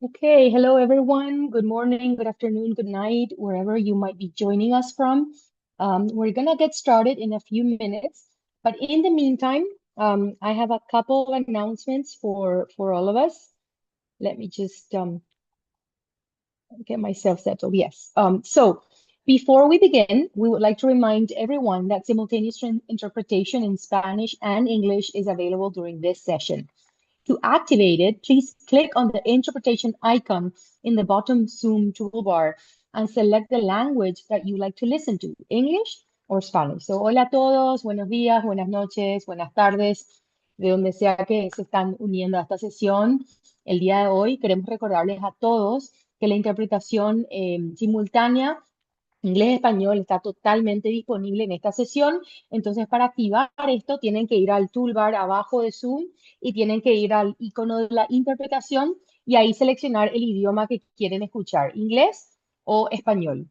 Okay, hello everyone. Good morning, good afternoon, good night, wherever you might be joining us from. We're gonna get started in a few minutes, but in the meantime, I have a couple of announcements for all of us. Let me just get myself settled. Yes. So before we begin, we would like to remind everyone that simultaneous interpretation in Spanish and English is available during this session. To activate it, please click on the interpretation icon in the bottom Zoom toolbar and select the language that you like to listen to, English or Spanish. So, hola a todos, buenos días, buenas noches, buenas tardes, de donde sea que se están uniendo a esta sesión. El día de hoy queremos recordarles a todos que la interpretación simultánea inglés-español está totalmente disponible en esta sesión. Entonces, para activar esto, tienen que ir al toolbar abajo de Zoom y tienen que ir al icono de la interpretación y ahí seleccionar el idioma que quieren escuchar, inglés o español.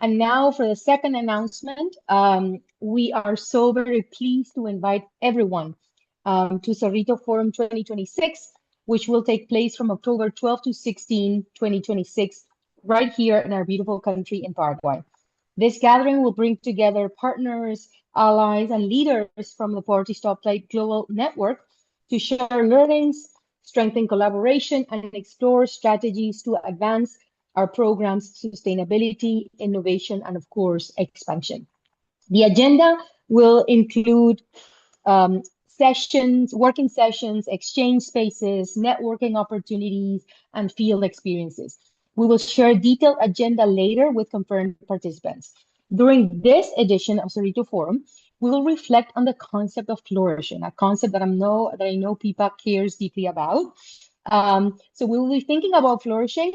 And now for the second announcement, we are so very pleased to invite everyone to Cerrito Forum 2026, which will take place from October 12 to 16, 2026, right here in our beautiful country in Paraguay. This gathering will bring together partners, allies, and leaders from the Poverty Stoplight Global Network to share learnings, strengthen collaboration, and explore strategies to advance our programs, sustainability, innovation, and of course, expansion. The agenda will include sessions, working sessions, exchange spaces, networking opportunities, and field experiences. We will share a detailed agenda later with confirmed participants. During this edition of Cerrito Forum, we will reflect on the concept of flourishing, a concept that I know Pippa cares deeply about. So we will be thinking about flourishing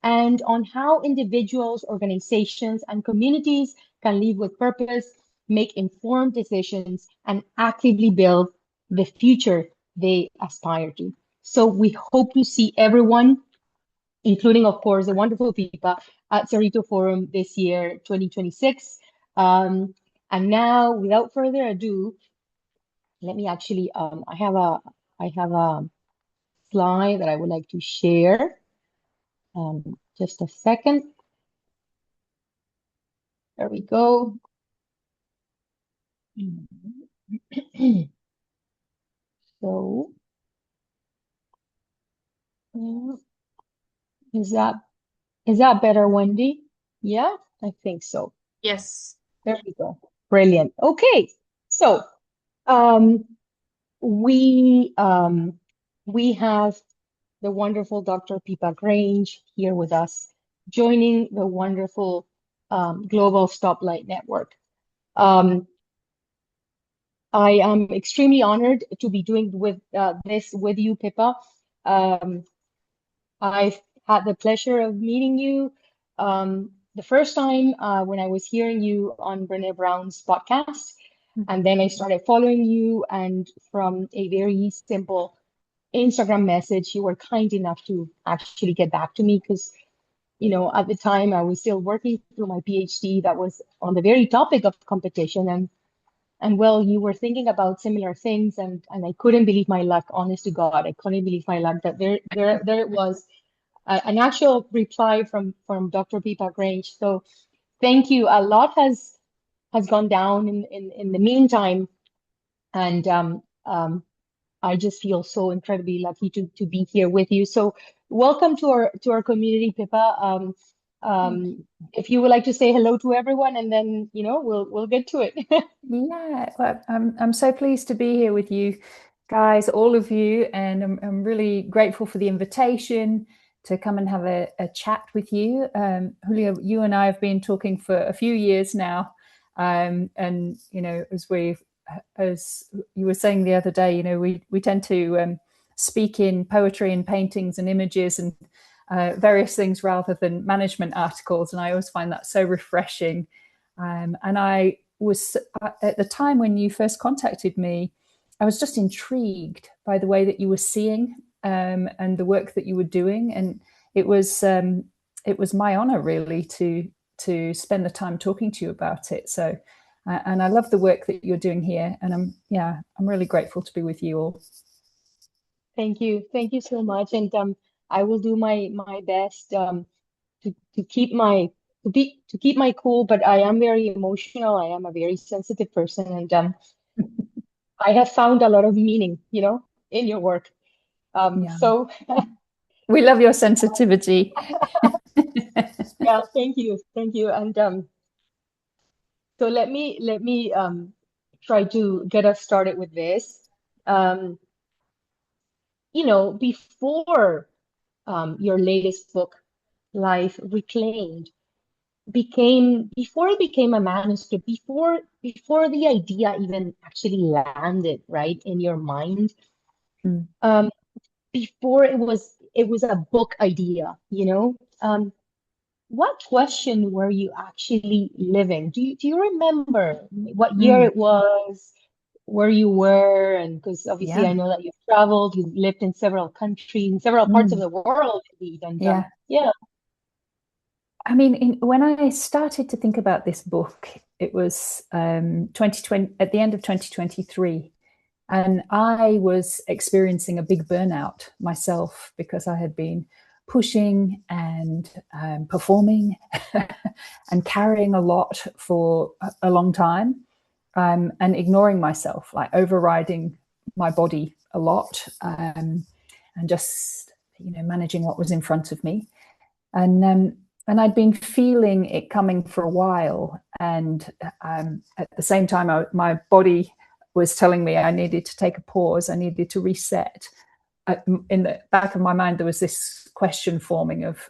and on how individuals, organizations, and communities can live with purpose, make informed decisions, and actively build the future they aspire to. So we hope to see everyone, including, of course, the wonderful Pippa at Cerrito Forum this year, 2026. And now, without further ado, let me actually, I have a slide that I would like to share. Just a second. There we go. So, is that better, Wendy? Yeah, I think so. Yes. There we go. Brilliant. Okay, so um, we we have the wonderful Dr. Pippa Grange here with us, joining the wonderful Global Stoplight Network. I am extremely honored to be doing this with you, Pippa. I've had the pleasure of meeting you the first time when I was hearing you on Brené Brown's podcast. And then I started following you, and from a very simple Instagram message, you were kind enough to actually get back to me because, at the time I was still working through my PhD that was on the very topic of competition. And well, you were thinking about similar things, and I couldn't believe my luck, honest to God. I couldn't believe my luck that there it was, an actual reply from Dr. Pippa Grange. So thank you. A lot has gone down in the meantime, and I just feel so incredibly lucky to be here with you. So welcome to our community, Pippa. If you would like to say hello to everyone, and then we'll get to it. Yeah, well, I'm so pleased to be here with you guys, all of you, and I'm really grateful for the invitation to come and have a chat with you. Julio, you and I have been talking for a few years now, and as you were saying the other day, we tend to speak in poetry and paintings and images and various things rather than management articles, and I always find that so refreshing. And I was at the time when you first contacted me, I was just intrigued by the way that you were seeing and the work that you were doing, and it was my honor really to spend the time talking to you about it. So, and I love the work that you're doing here, and I'm really grateful to be with you all. Thank you so much. And I will do my best to keep my to keep my cool, but I am very emotional. I am a very sensitive person, and I have found a lot of meaning, in your work. Yeah. So We love your sensitivity. yeah, thank you. And so let me try to get us started with this. Um, before your latest book, Life Reclaimed, before it became a manuscript, before the idea even actually landed right in your mind, Mm. before it was a book idea, what question were you actually living? Do you remember what year Mm. it was, where you were? And because obviously I Yeah. know that you've traveled, you've lived in several countries, in several parts of Mm. the world, indeed. And Yeah. yeah. I mean, when I started to think about this book, it was 2020, at the end of 2023. And I was experiencing a big burnout myself because I had been pushing and performing and carrying a lot for a long time, and ignoring myself, like overriding my body a lot, and just managing what was in front of me. And I'd been feeling it coming for a while, and at the same time, my body was telling me I needed to take a pause, I needed to reset. In the back of my mind, there was this question forming of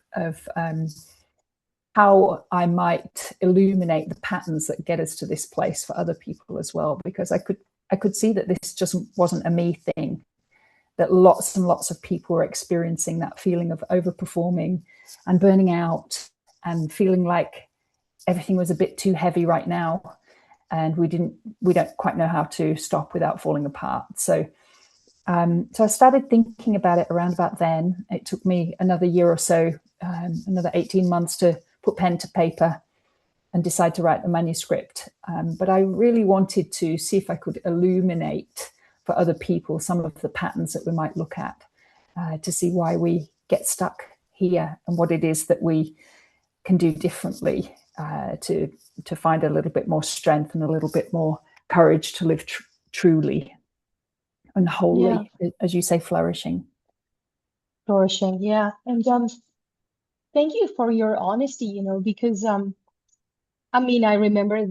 how I might illuminate the patterns that get us to this place for other people as well, because I could see that this just wasn't a me thing, that lots and lots of people were experiencing that feeling of overperforming and burning out and feeling like everything was a bit too heavy right now, and we don't quite know how to stop without falling apart. So I started thinking about it around about then. It took me another year or so, another 18 months to put pen to paper and decide to write the manuscript. But I really wanted to see if I could illuminate for other people some of the patterns that we might look at, to see why we get stuck here and what it is that we can do differently, to find a little bit more strength and a little bit more courage to live truly and Yeah, wholly, as you say, flourishing. flourishing. Yeah. And thank you for your honesty, because I mean, I remember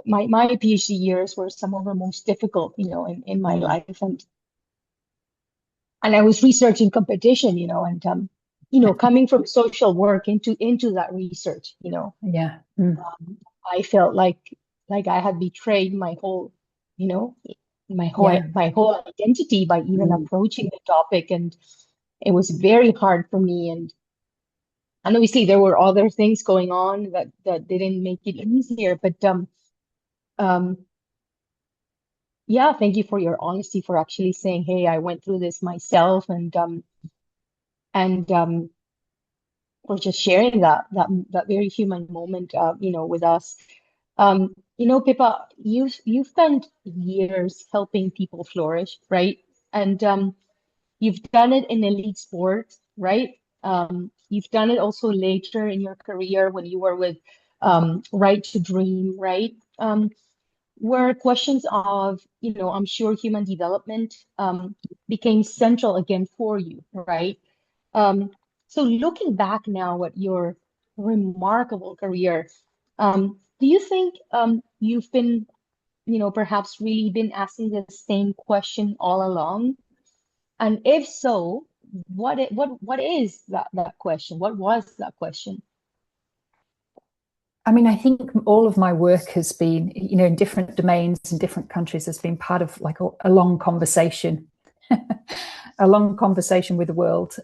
my PhD years were some of the most difficult, in my Mm. life. And I was researching competition, coming from social work into that research, Yeah. Mm. I felt like I had betrayed my whole, you know, Yeah. my whole identity by even Mm. approaching the topic. And it was very hard for me. And obviously there were other things going on that didn't make it easier. But um yeah, thank you for your honesty, for actually saying, hey, I went through this myself, and for just sharing that very human moment, with us. Pippa, you've spent years helping people flourish, right? And you've done it in elite sports, right? You've done it also later in your career when you were with Right to Dream, right? Where questions of, I'm sure human development became central again for you, right? Um, so looking back now at your remarkable career, do you think you've been, perhaps really been asking the same question all along? And if so, what is that question? What was that question? I mean, I think all of my work has been, in different domains and different countries, has been part of like a long conversation, a long conversation with the world,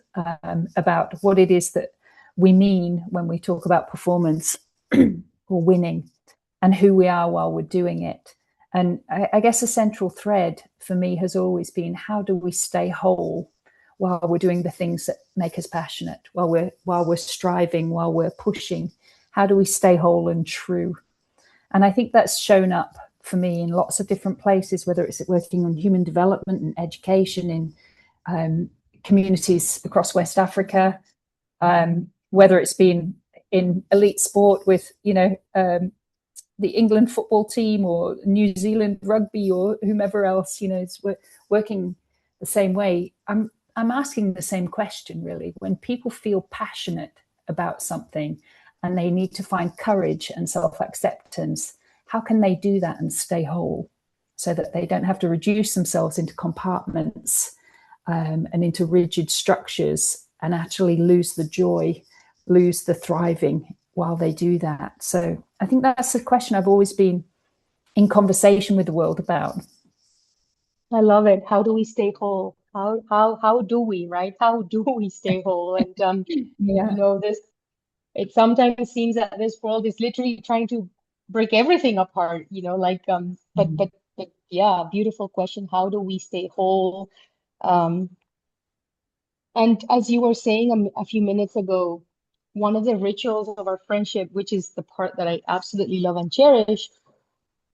about what it is that we mean when we talk about performance or winning, and who we are while we're doing it. And I guess a central thread for me has always been, how do we stay whole while we're doing the things that make us passionate, while we're striving, while we're pushing? How do we stay whole and true? And I think that's shown up for me in lots of different places, whether it's working on human development and education, in communities across West Africa, whether it's been in elite sport with, the England football team or New Zealand rugby or whomever else, is working the same way. I'm asking the same question, really. When people feel passionate about something and they need to find courage and self-acceptance, how can they do that and stay whole so that they don't have to reduce themselves into compartments and into rigid structures and actually lose the joy, lose the thriving while they do that? So I think that's a question I've always been in conversation with the world about. I love it. How do we stay whole? How do we, right? How do we stay whole? And Yeah. this it sometimes seems that this world is literally trying to break everything apart, but yeah, beautiful question. How do we stay whole? Um, and as you were saying a few minutes ago, one of the rituals of our friendship, which is the part that I absolutely love and cherish,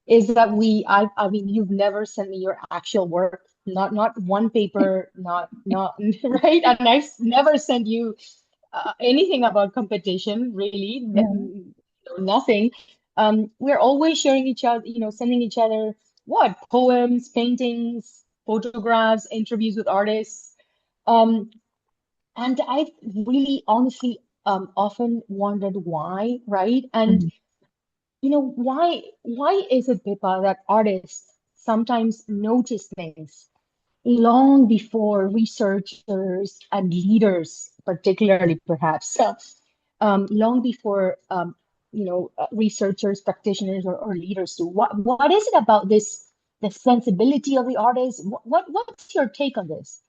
is that I mean, you've never sent me your actual work, not one paper, not right, and I've never sent you anything about competition, really, Yeah. nothing. We're always sharing each other, sending each other what poems, paintings, photographs, interviews with artists. Um, and I've really honestly often wondered why, right? And Mhm. why is it, Pippa, that artists sometimes notice things long before researchers and leaders, particularly perhaps, long before researchers, practitioners, or leaders do? What is it about this, the sensibility of the artist? What's your take on this?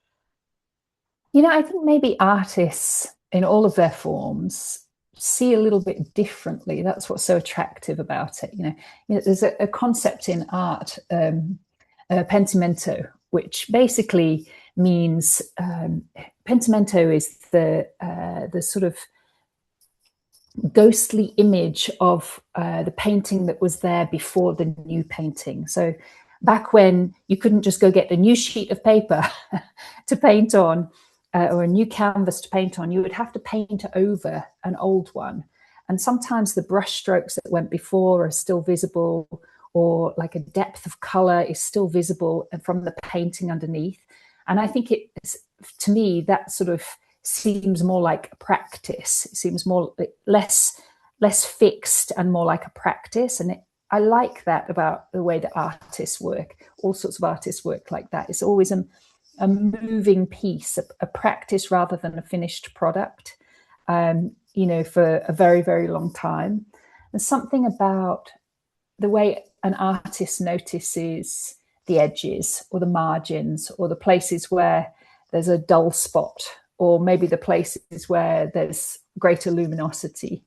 I think maybe artists in all of their forms see a little bit differently. That's what's so attractive about it. There's a concept in art, pentimento, which basically means pentimento is the sort of ghostly image of the painting that was there before the new painting. So back when you couldn't just go get a new sheet of paper to paint on, or a new canvas to paint on, you would have to paint over an old one. And sometimes the brush strokes that went before are still visible, or like a depth of color is still visible from the painting underneath. And I think to me, that sort of seems more like a practice. It seems less fixed and more like a practice. And I like that about the way that artists work. All sorts of artists work like that. It's always a moving piece, a practice rather than a finished product, for a very, very long time. There's something about the way an artist notices the edges or the margins or the places where there's a dull spot, or maybe the places where there's greater luminosity.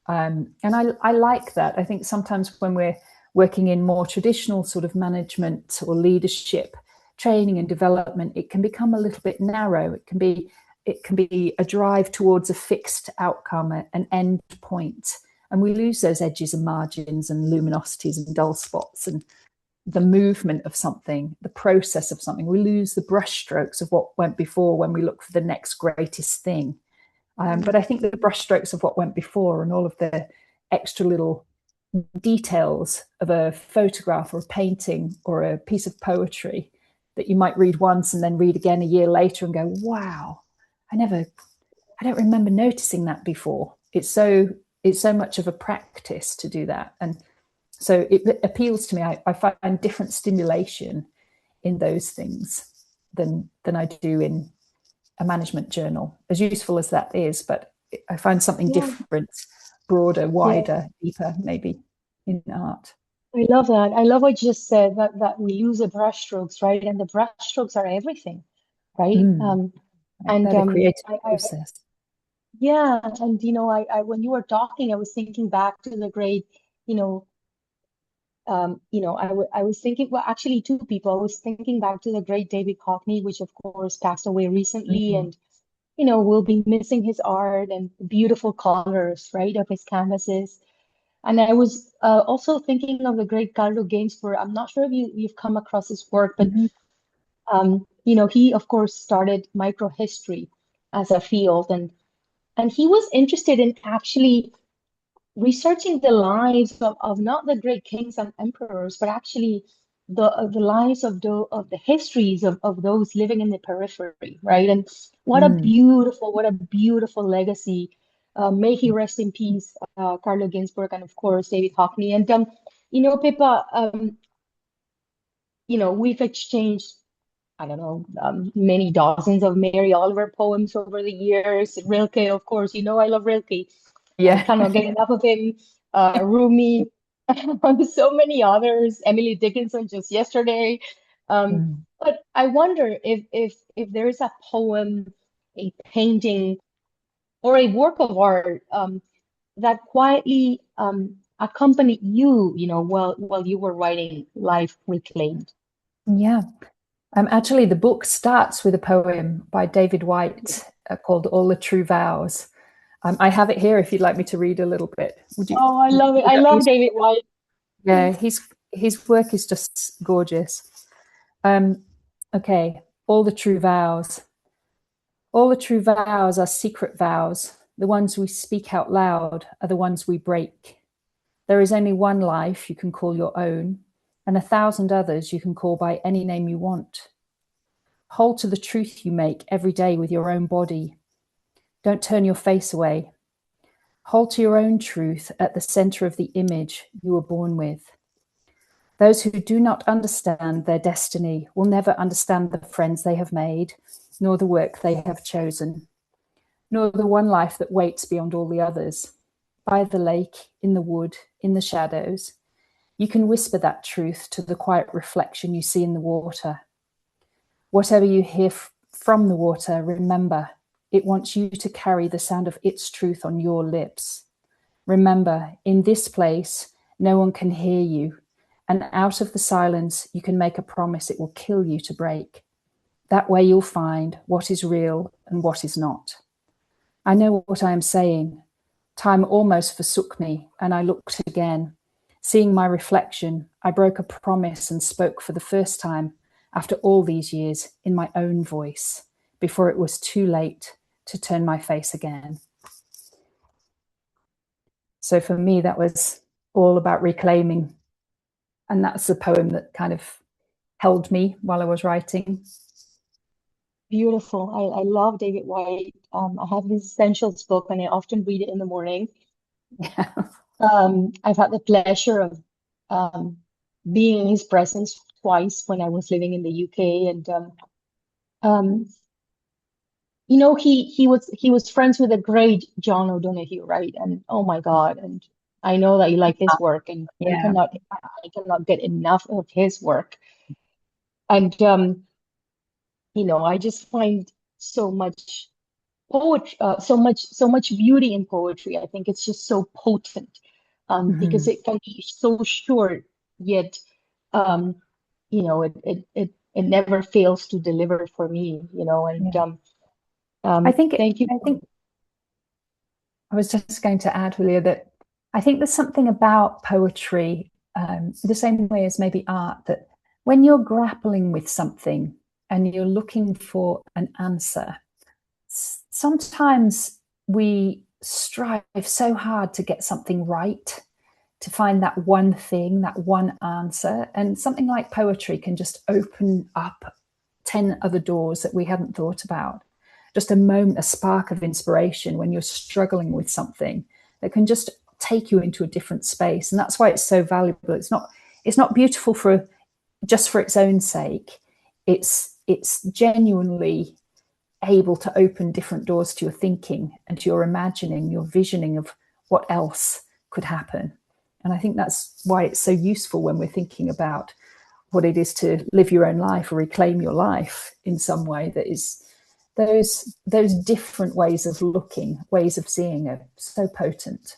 And I like that. I think sometimes when we're working in more traditional sort of management or leadership training and development, it can become a little bit narrow. It can be a drive towards a fixed outcome, an end point. And we lose those edges and margins and luminosities and dull spots and the movement of something, the process of something. We lose the brush strokes of what went before when we look for the next greatest thing. But I think the brush strokes of what went before and all of the extra little details of a photograph or a painting or a piece of poetry that you might read once and then read again a year later and go, wow, I don't remember noticing that before. It's so much of a practice to do that. And so it appeals to me. I find different stimulation in those things than I do in a management journal, as useful as that is. But I find something Yeah, different, broader, yeah. wider, deeper, maybe in art. I love that. I love what you just said, that we use the brushstrokes, right? And the brushstrokes are everything, right? Right, And they're the creative I process. yeah, and I when you were talking, I was thinking back to the great, you know, I was thinking, well, actually, two people. I was thinking back to the great David Hockney, which of course passed away recently, Mm-hmm. and we'll be missing his art and beautiful colors, right, of his canvases. And I was also thinking of the great Carlo Gainsborough. I'm not sure if you've come across his work, but Mm-hmm. he of course started microhistory as a field, and he was interested in actually researching the lives of not the great kings and emperors, but actually the lives of the histories of those living in the periphery, right? And Mm. what a beautiful legacy. May he rest in peace, Carlo Ginzburg, and of course David Hockney. And Pippa, we've exchanged, I don't know, many dozens of Mary Oliver poems over the years. Rilke, of course, I love Rilke. I Yeah. cannot get enough of him. Rumi, so many others. Emily Dickinson just yesterday. Mm. But I wonder if there is a poem, a painting, or a work of art that quietly accompanied you, while you were writing Life Reclaimed. Yeah. Actually, the book starts with a poem by David White called All the True Vows. I have it here if you'd like me to read a little bit. Oh, I love it. Would I that be love useful? David White. Yeah, his work is just gorgeous. Um, okay, all the true vows. All the true vows are secret vows. The ones we speak out loud are the ones we break. There is only one life you can call your own, and 1,000 others you can call by any name you want. Hold to the truth you make every day with your own body. Don't turn your face away. Hold to your own truth at the center of the image you were born with. Those who do not understand their destiny will never understand the friends they have made, nor the work they have chosen, nor the one life that waits beyond all the others. By the lake, in the wood, in the shadows, you can whisper that truth to the quiet reflection you see in the water. Whatever you hear from the water, remember, it wants you to carry the sound of its truth on your lips. Remember, in this place, no one can hear you, and out of the silence, you can make a promise it will kill you to break. That way you'll find what is real and what is not. I know what I am saying. Time almost forsook me, and I looked again. Seeing my reflection, I broke a promise and spoke for the first time after all these years in my own voice, before it was too late to turn my face again. So for me, that was all about reclaiming. And that's the poem that kind of held me while I was writing. Beautiful. I love David White. I have his Essentials book and I often read it in the morning. Yeah. I've had the pleasure of um, being in his presence twice when I was living in the UK, and um, he was friends with the great John O'Donoghue, right? And oh my God, and I know that you like his work, and Yeah. I cannot get enough of his work. And I just find so much poetry, so much beauty in poetry. I think it's just so potent, because Mm-hmm. it can be so short, yet um, it never fails to deliver for me, and Yeah. I think thank you. I think I was just going to add, Julia, that I think there's something about poetry, the same way as maybe art, that when you're grappling with something and you're looking for an answer, sometimes we strive so hard to get something right, to find that one thing, that one answer. And something like poetry can just open up 10 other doors that we hadn't thought about. Just a moment, a spark of inspiration when you're struggling with something that can just take you into a different space. And that's why it's so valuable. It's not beautiful for just for its own sake. It's genuinely able to open different doors to your thinking and to your imagining, your visioning of what else could happen. And I think that's why it's so useful when we're thinking about what it is to live your own life or reclaim your life in some way. That is those different ways of looking, ways of seeing are so potent.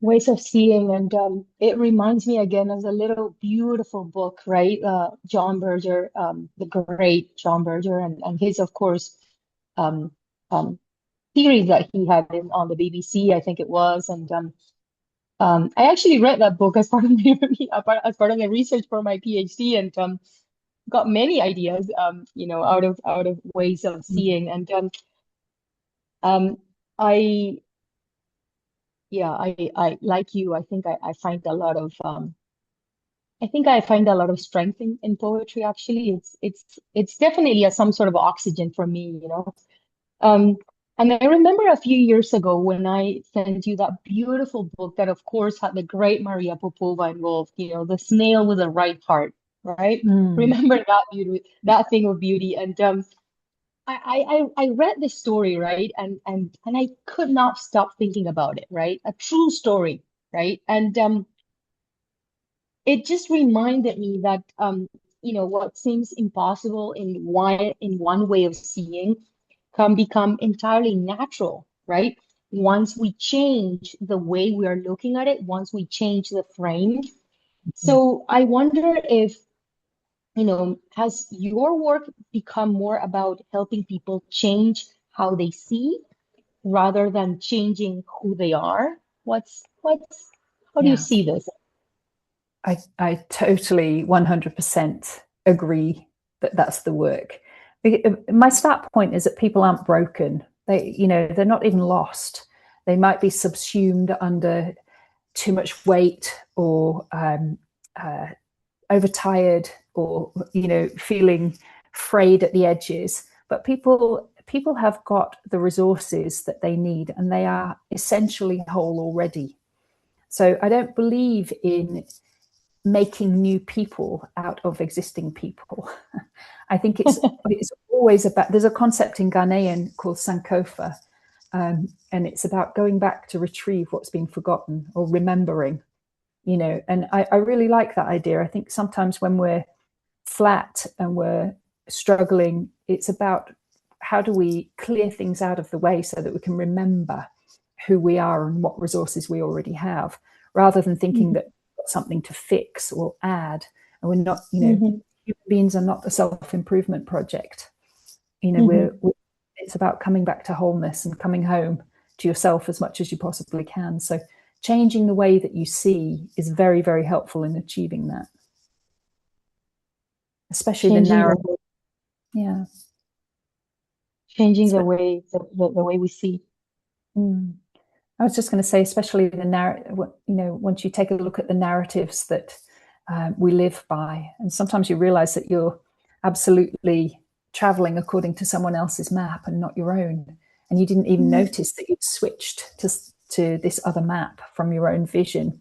Ways of seeing, and it reminds me again of the little beautiful book, right? John Berger, the great John Berger, and his, of course, um, um, series that he had on the BBC, I think it was, and I actually read that book as part of my as part of the research for my PhD, and got many ideas, out of ways of seeing. And um, I, yeah, I like you. I find a lot of I think I find a lot of strength in poetry. Actually, it's definitely some sort of oxygen for me. Um, and I remember a few years ago when I sent you that beautiful book that, of course, had the great Maria Popova involved, The Snail with the Right Heart, right? Mm. Remember that beauty, that thing of beauty. And I read this story, right? And I could not stop thinking about it, right? A true story, right? And it just reminded me that what seems impossible in one way of seeing can become entirely natural, right? Once we change the way we are looking at it, once we change the frame. So I wonder if, has your work become more about helping people change how they see rather than changing who they are? How do you Yeah, see this? I totally 100% agree that that's the work. My start point is that people aren't broken. They're not even lost. They might be subsumed under too much weight, or overtired, or feeling frayed at the edges. But people have got the resources that they need, and they are essentially whole already. So I don't believe in making new people out of existing people. I think it's always about, there's a concept in Ghanaian called Sankofa, and it's about going back to retrieve what's been forgotten, or remembering, and I really like that idea. I think sometimes when we're flat and we're struggling, it's about how do we clear things out of the way so that we can remember who we are and what resources we already have, rather than thinking that we've got something to fix or add. And we're not, Mm-hmm. human beings are not the self-improvement project. Mm-hmm. It's about coming back to wholeness and coming home to yourself as much as you possibly can. So changing the way that you see is very, very helpful in achieving that, especially the Changing the narrow. way, Yeah. changing the way we see. Mm. I was just going to say, especially the narrative, once you take a look at the narratives that we live by, and sometimes you realize that you're absolutely traveling according to someone else's map and not your own. And you didn't even notice that you'd switched to this other map from your own vision.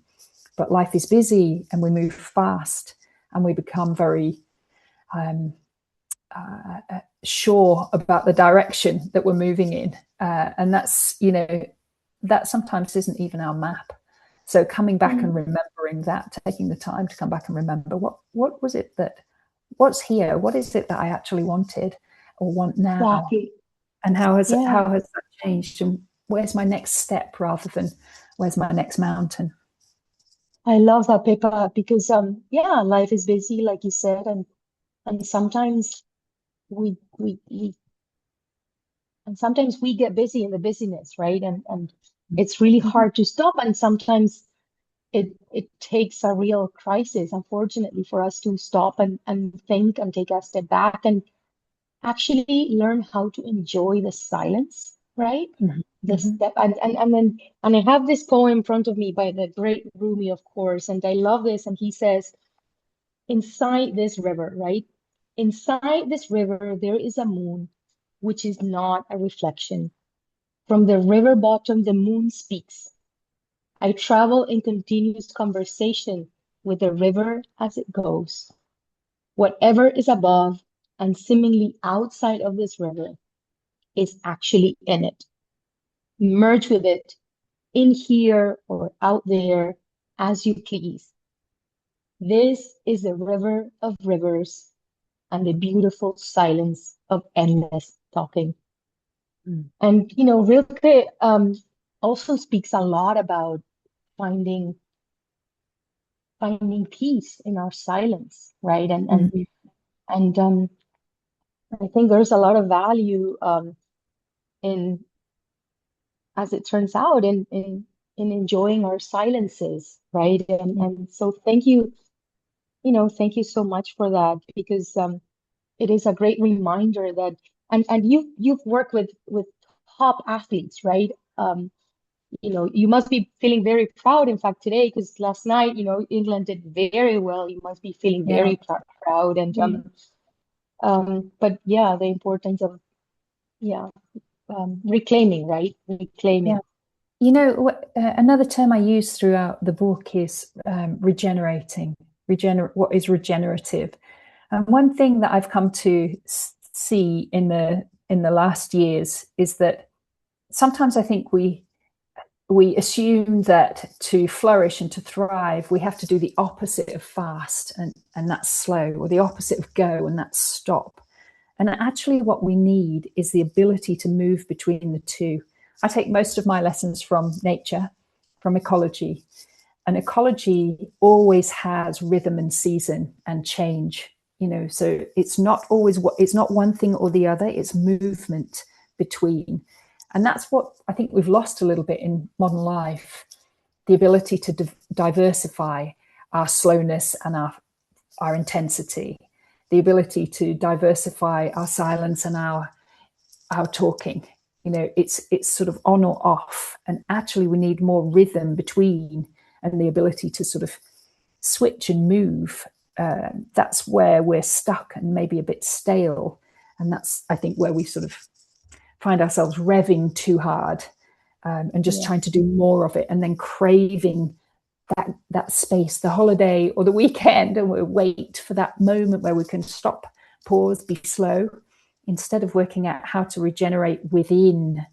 But life is busy, and we move fast, and we become very sure about the direction that we're moving in. And that's, that sometimes isn't even our map. So coming back and remembering that, taking the time to come back and remember what was it what's here? What is it that I actually wanted or want now? Exactly. And how has Yeah, that changed? And where's my next step rather than where's my next mountain? I love that, Pippa, because yeah, life is busy, like you said, and sometimes we and sometimes we get busy in the busyness, right? And it's really Mhm. hard to stop, and sometimes it takes a real crisis, unfortunately, for us to stop and think and take a step back and actually learn how to enjoy the silence, right? Mhm. The Mhm. step and I have this poem in front of me by the great Rumi, of course, and I love this. And he says, inside this river, right? Inside this river, there is a moon, which is not a reflection. From the river bottom, the moon speaks. I travel in continuous conversation with the river as it goes. Whatever is above and seemingly outside of this river is actually in it. Merge with it, in here or out there, as you please. This is the river of rivers and the beautiful silence of endless talking. Mm. And Rilke also speaks a lot about finding finding peace in our silence, right? Mhm. And I think there's a lot of value in, as it turns out, in enjoying our silences, right? And Yeah. and so thank you Thank you so much for that, because it is a great reminder that, and you've worked with top athletes, right? You must be feeling very proud, in fact, today, because last night, England did very well. You must be feeling Yeah. very proud. And but yeah, the importance of, yeah, reclaiming, right? Yeah. Reclaiming. Another term I use throughout the book is regenerating, what is regenerative. And one thing that I've come to see in the last years is that sometimes I think we assume that to flourish and to thrive, we have to do the opposite of fast, and that's slow, or the opposite of go, and that's stop. And actually, what we need is the ability to move between the two. I take most of my lessons from nature, from ecology. And ecology always has rhythm and season and change, so it's not always it's not one thing or the other, it's movement between. And that's what I think we've lost a little bit in modern life, the ability to diversify our slowness and our intensity, the ability to diversify our silence and our talking. It's sort of on or off, and actually we need more rhythm between, and the ability to sort of switch and move. That's where we're stuck and maybe a bit stale, and that's, I think, where we sort of find ourselves revving too hard, and just trying to do more of it, and then craving that space, the holiday or the weekend, and we wait for that moment where we can stop, pause, be slow, instead of working out how to regenerate within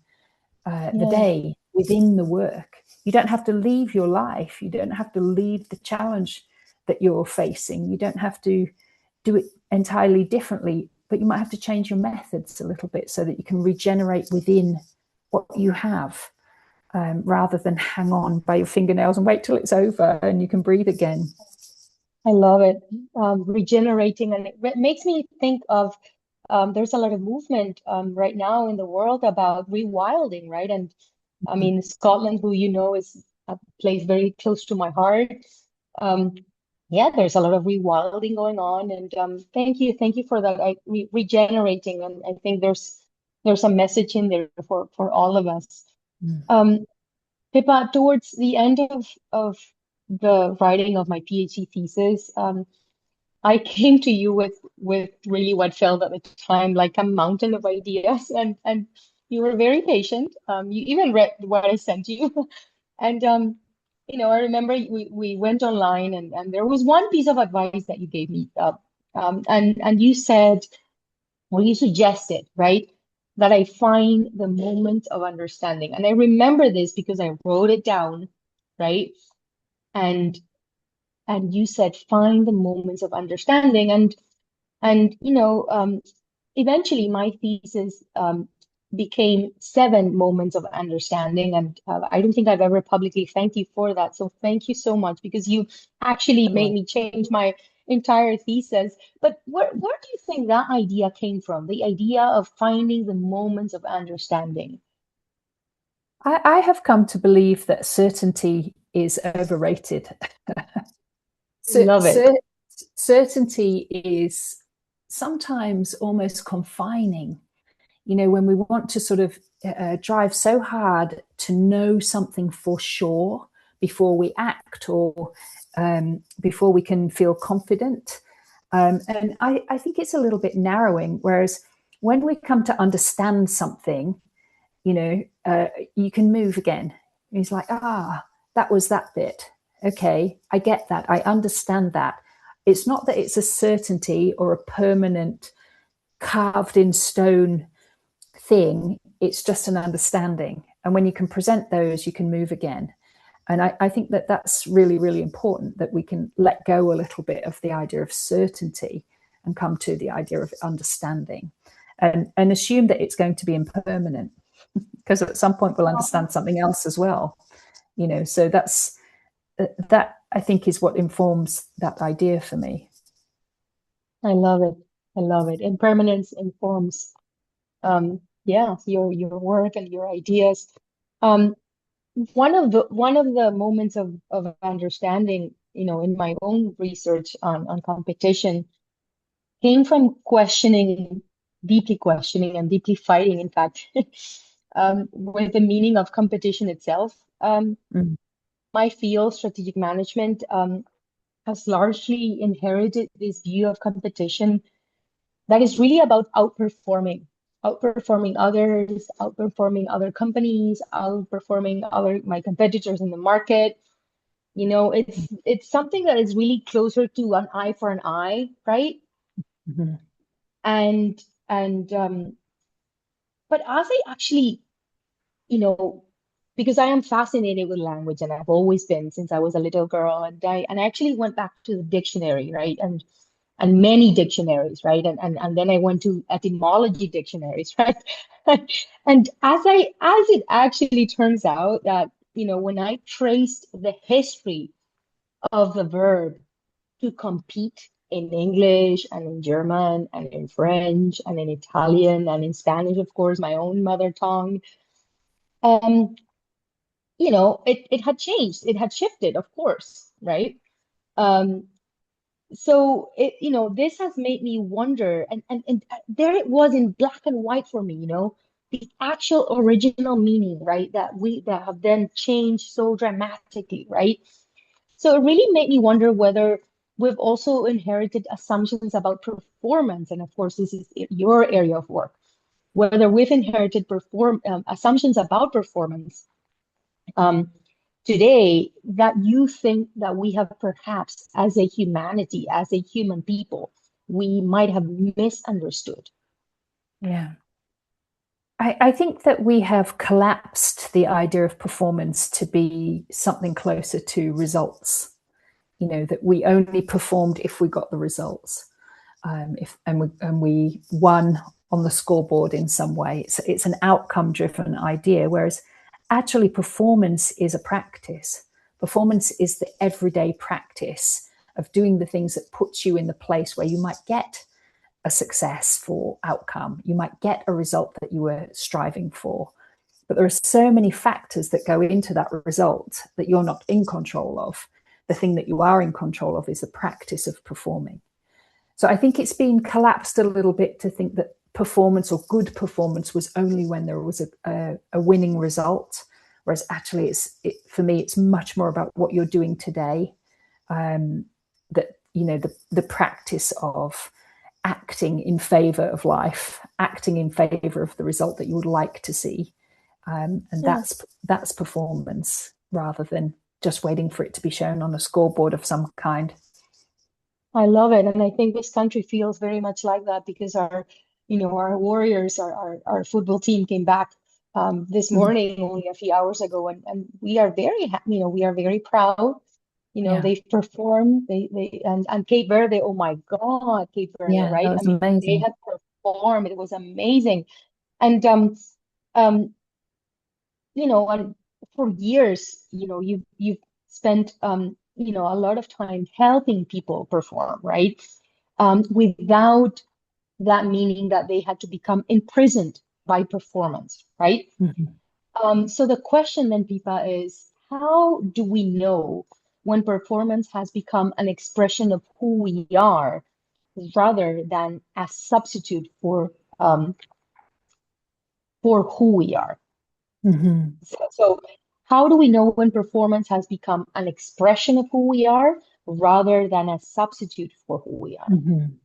the day, within the work. You don't have to leave your life. You don't have to leave the challenge that you're facing. You don't have to do it entirely differently, but you might have to change your methods a little bit so that you can regenerate within what you have, rather than hang on by your fingernails and wait till it's over and you can breathe again. I love it. Regenerating, and it makes me think of, there's a lot of movement right now in the world about rewilding, right? And I mean, Scotland, who is a place very close to my heart. Um, yeah, there's a lot of rewilding going on, and thank you for that. Regenerating, and I think there's a message in there for all of us. Um, Pippa, towards the end of the writing of my PhD thesis, I came to you with really what felt at the time like a mountain of ideas, and you were very patient. You even read what I sent you, and I remember we went online, and there was one piece of advice that you gave me, and you said, or you suggested, right, that I find the moment of understanding, and I remember this because I wrote it down, right, and you said find the moments of understanding, and eventually my thesis became 7 moments of understanding, and I don't think I've ever publicly thanked you for that. So thank you so much, because you actually made me change my entire thesis. But where do you think that idea came from? The idea of finding the moments of understanding. I have come to believe that certainty is overrated. Love it. Certainty is sometimes almost confining. When we want to sort of drive so hard to know something for sure before we act, or before we can feel confident. And I think it's a little bit narrowing. Whereas when we come to understand something, you can move again. It's like, that was that bit. Okay, I get that. I understand that. It's not that it's a certainty or a permanent carved in stone thing. It's just an understanding. And when you can present those, you can move again. And I think that that's really, really important, that we can let go a little bit of the idea of certainty and come to the idea of understanding, and assume that it's going to be impermanent, because at some point we'll understand something else as well. So that I think is what informs that idea for me. I love it. I love it. Impermanence informs, your work and your ideas. Um, one of the moments of understanding in my own research on competition came from deeply questioning and deeply fighting, in fact, with the meaning of competition itself. Mm. My field, strategic management, has largely inherited this view of competition that is really about outperforming others, outperforming other companies, outperforming my competitors in the market. It's something that is really closer to an eye for an eye, right? Mm-hmm. And but as I actually, you know, because I am fascinated with language and I've always been since I was a little girl, and I actually went back to the dictionary, right? And many dictionaries, right? And then I went to etymology dictionaries, right? And as it actually turns out that, when I traced the history of the verb to compete in English and in German and in French and in Italian and in Spanish, of course, my own mother tongue, um, it had changed, it had shifted, of course, right? Um, so this has made me wonder, and there it was in black and white for me, the actual original meaning, right? That have then changed so dramatically, right? So it really made me wonder whether we've also inherited assumptions about performance, and of course, this is your area of work. Whether we've inherited assumptions about performance um, today that you think that we have perhaps, as a humanity, as a human people, we might have misunderstood. Yeah. I think that we have collapsed the idea of performance to be something closer to results. That we only performed if we got the results, and we won on the scoreboard in some way. It's an outcome-driven idea, whereas actually performance is a practice. Performance is the everyday practice of doing the things that puts you in the place where you might get a successful outcome. You might get a result that you were striving for. But there are so many factors that go into that result that you're not in control of. The thing that you are in control of is the practice of performing. So I think it's been collapsed a little bit to think that performance or good performance was only when there was a winning result. Whereas actually, for me, it's much more about what you're doing today. That the practice of acting in favor of life, acting in favor of the result that you would like to see, and Yeah. that's performance rather than just waiting for it to be shown on a scoreboard of some kind. I love it. And I think this country feels very much like that because our Warriors, our football team came back this Mhm. morning, only a few hours ago, and we are very happy, we are very proud. Yeah. They've performed, and Cape Verde, oh my God, Cape Verde, Yeah, that right? I was mean, they amazing. had performed, it was amazing. And um, and for years, you've spent a lot of time helping people perform, right? Without that meaning that they had to become imprisoned by performance, right? Mhm. So the question then, Pipa, is how do we know when performance has become an expression of who we are rather than a substitute for who we are? Mhm. So how do we know when performance has become an expression of who we are rather than a substitute for who we are? Mhm.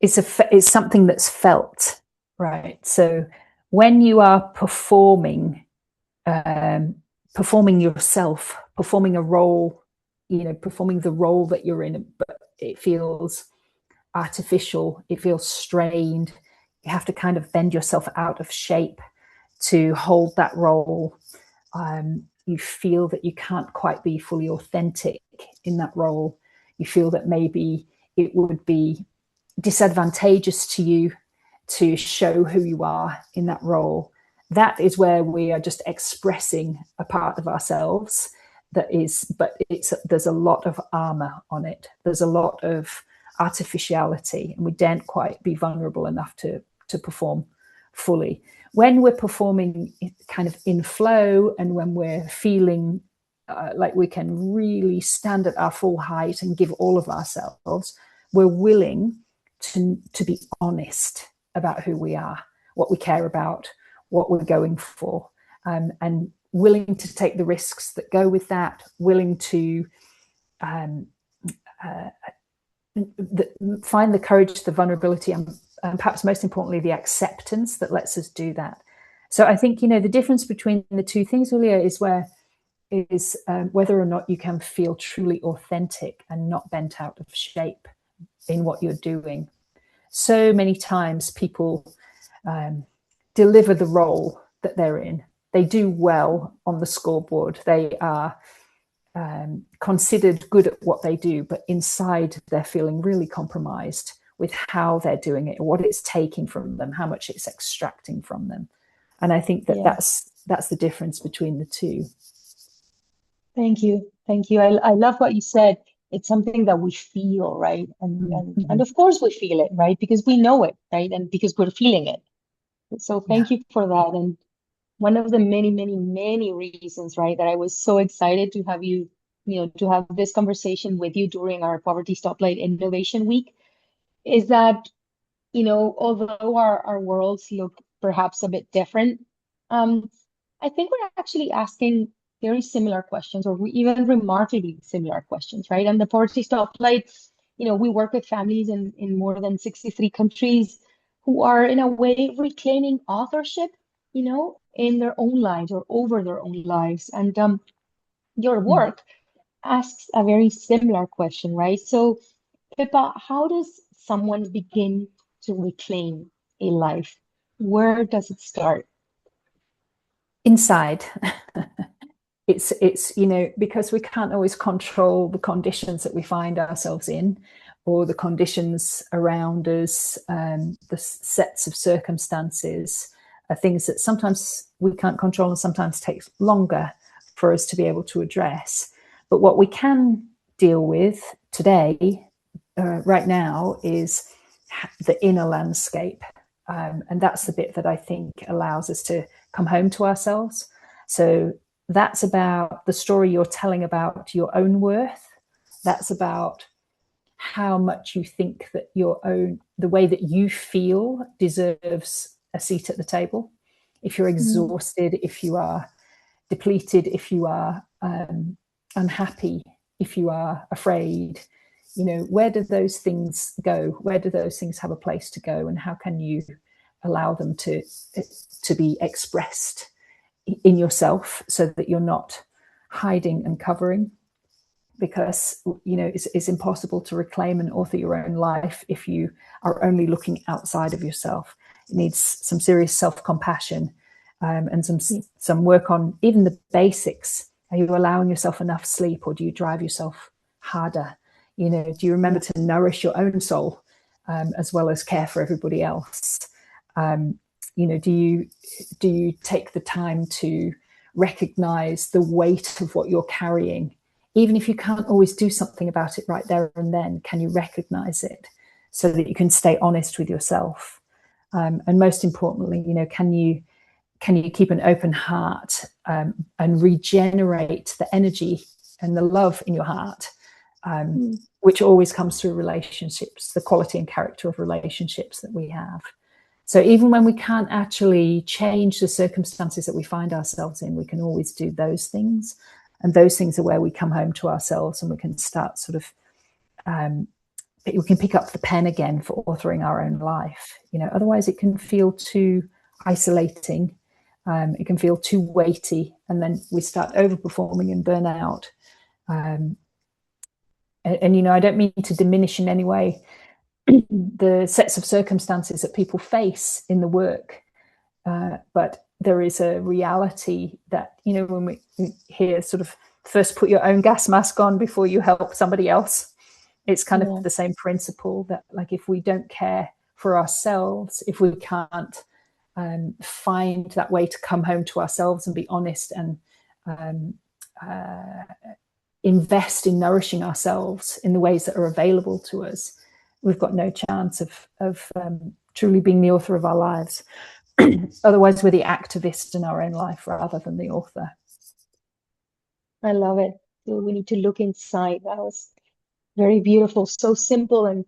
It's something that's felt, right? So when you are performing yourself, performing a role, performing the role that you're in, but it feels artificial, it feels strained. You have to kind of bend yourself out of shape to hold that role. You feel that you can't quite be fully authentic in that role. You feel that maybe it would be disadvantageous to you to show who you are in that role. That is where we are just expressing a part of ourselves there's a lot of armor on it. There's a lot of artificiality, and we daren't quite be vulnerable enough to perform fully. When we're performing kind of in flow and when we're feeling like we can really stand at our full height and give all of ourselves, we're willing to be honest about who we are, what we care about, what we're going for, and willing to take the risks that go with that, willing to find the courage, the vulnerability, and perhaps most importantly, the acceptance that lets us do that. So I think, the difference between the two things, Julia, is whether or not you can feel truly authentic and not bent out of shape in what you're doing. So many times people deliver the role that they're in. They do well on the scoreboard. They are considered good at what they do, but inside they're feeling really compromised with how they're doing it, what it's taking from them, how much it's extracting from them. And I think that's the difference between the two. Thank you. I love what you said. It's something that we feel, right? And of course we feel it, right? Because we know it, right? And because we're feeling it. So thank you for that. And one of the many, many, many reasons, right, that I was so excited to have you, to have this conversation with you during our Poverty Stoplight Innovation Week is that, although our worlds look perhaps a bit different, I think we're actually asking very similar questions, or even remarkably similar questions, right? And the Poverty Stoplight, we work with families in more than 63 countries who are in a way reclaiming authorship, in their own lives or over their own lives. And your work asks a very similar question, right? So, Pippa, how does someone begin to reclaim a life? Where does it start? Inside. It's because we can't always control the conditions that we find ourselves in, or the conditions around us, the sets of circumstances, are things that sometimes we can't control and sometimes takes longer for us to be able to address. But what we can deal with today, right now, is the inner landscape. And that's the bit that I think allows us to come home to ourselves. So that's about the story you're telling about your own worth. That's about how much you think that the way that you feel deserves a seat at the table. If you're exhausted, if you are depleted, if you are unhappy, if you are afraid, where do those things go? Where do those things have a place to go? And how can you allow them to be expressed in yourself so that you're not hiding and covering? Because, it's impossible to reclaim and author your own life if you are only looking outside of yourself. It needs some serious self-compassion and some work on even the basics. Are you allowing yourself enough sleep, or do you drive yourself harder? Do you remember to nourish your own soul as well as care for everybody else? Do you take the time to recognize the weight of what you're carrying? Even if you can't always do something about it right there and then, can you recognize it so that you can stay honest with yourself? And most importantly, can you keep an open heart and regenerate the energy and the love in your heart, which always comes through relationships, the quality and character of relationships that we have. So even when we can't actually change the circumstances that we find ourselves in, we can always do those things. And those things are where we come home to ourselves, and we can start sort of, we can pick up the pen again for authoring our own life. Otherwise it can feel too isolating. It can feel too weighty, and then we start overperforming and burn out. And I don't mean to diminish in any way the sets of circumstances that people face in the work, but there is a reality that, when we hear sort of first put your own gas mask on before you help somebody else, it's kind of the same principle that, like, if we don't care for ourselves, if we can't find that way to come home to ourselves and be honest and invest in nourishing ourselves in the ways that are available to us, we've got no chance of truly being the author of our lives. Otherwise, we're the activist in our own life rather than the author. I love it. So we need to look inside. That was very beautiful, so simple and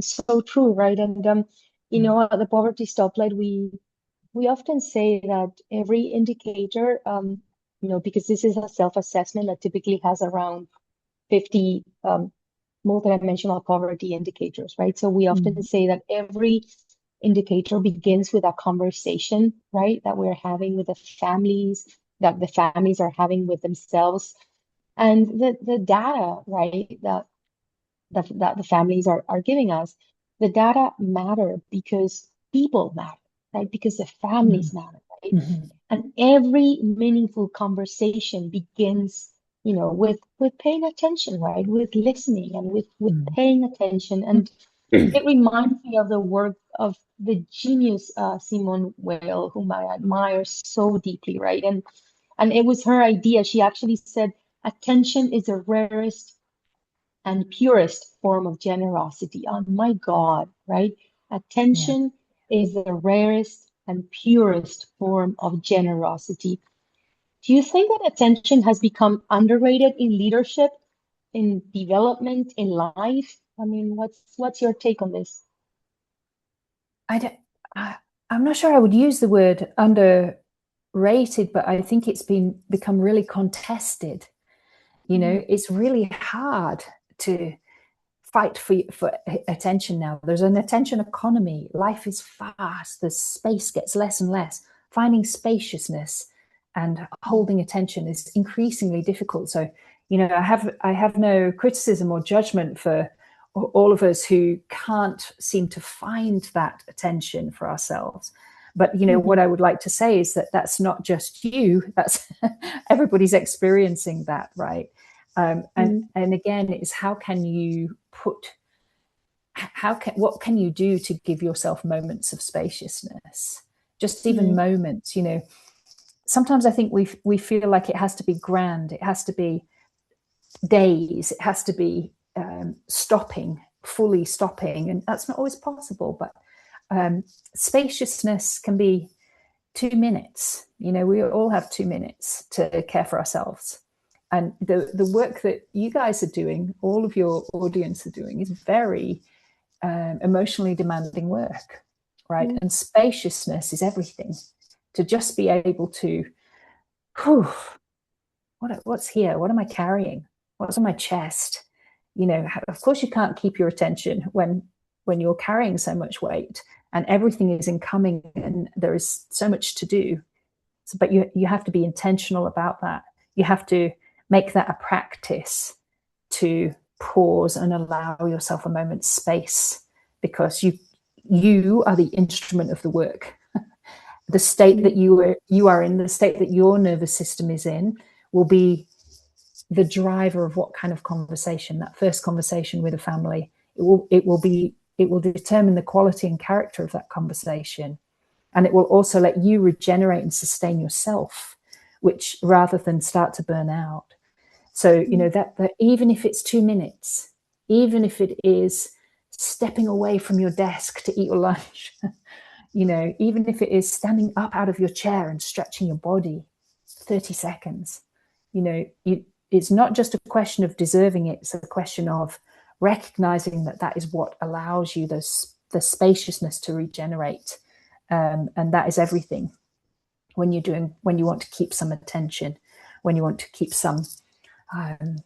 so true, right? And you Mm. know, at the Poverty Stoplight, we often say that every indicator, you know, because this is a self-assessment that typically has around 50 multidimensional poverty indicators, right? So we often Mm. say that every indicator begins with a conversation, right? That we're having with the families, that the families are having with themselves. And the data, right, that the families are giving us, the data matter because people matter, right? Because the Mm. families matter, right? Mhm. And every meaningful conversation begins, you know, with paying attention, right? With listening and with Mm. paying attention. And it reminds me of the work of the genius Simone Weil, whom I admire so deeply, right? And it was her idea. She actually said, attention is the rarest and purest form of generosity. Oh my God, right? Yeah. Attention is the rarest and purest form of generosity. Do you think that attention has become underrated in leadership, in development, in life? I mean, what's your take on this? I don't, I, I'm not sure I would use the word underrated, but I think it's become really contested. You know, it's really hard to fight for attention now. There's an attention economy. Life is fast. The space gets less and less. Finding spaciousness and holding attention is increasingly difficult. So, you know, I have no criticism or judgment for all of us who can't seem to find that attention for ourselves. But you know what Mhm. I would like to say is that that's not just you. That's everybody's experiencing that, right? Mhm. And again, it's what can you do to give yourself moments of spaciousness? Just even Mhm. moments, you know. Sometimes I think we feel like it has to be grand. It has to be days. It has to be fully stopping, and that's not always possible. But spaciousness can be 2 minutes. You know, we all have 2 minutes to care for ourselves. And the work that you guys are doing, all of your audience are doing, is very emotionally demanding work, right? Mhm. And spaciousness is everything. To just be able to, whew, what's here? What am I carrying? What's on my chest? You know, of course you can't keep your attention when you're carrying so much weight and everything is incoming and there is so much to do. So, but you have to be intentional about that. You have to make that a practice to pause and allow yourself a moment's space because you are the instrument of the work. The state that Mhm. you are in, the state that your nervous system is in, will be the driver of what kind of conversation, that first conversation with a family, it will determine the quality and character of that conversation. And it will also let you regenerate and sustain yourself, which rather than start to burn out. So, you know, that even if it's 2 minutes, even if it is stepping away from your desk to eat your lunch, you know, even if it is standing up out of your chair and stretching your body 30 seconds, you know, it's not just a question of deserving it, it's a question of recognizing that that is what allows you the spaciousness to regenerate. And that is everything when you want to keep some attention, when you want to keep some um,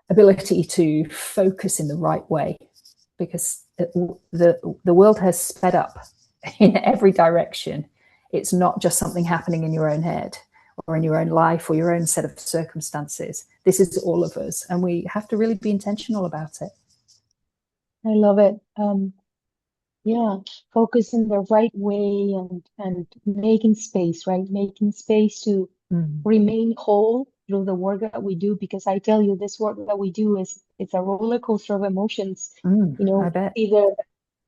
ability to focus in the right way, because the world has sped up in every direction. It's not just something happening in your own head or in your own life or your own set of circumstances. This is all of us, and we have to really be intentional about it. I love it. Yeah, focus in the right way and making space, right? Making space to Mm. remain whole through the work that we do, because I tell you, this work that we do is it's a roller coaster of emotions. Mm, You I know, bet.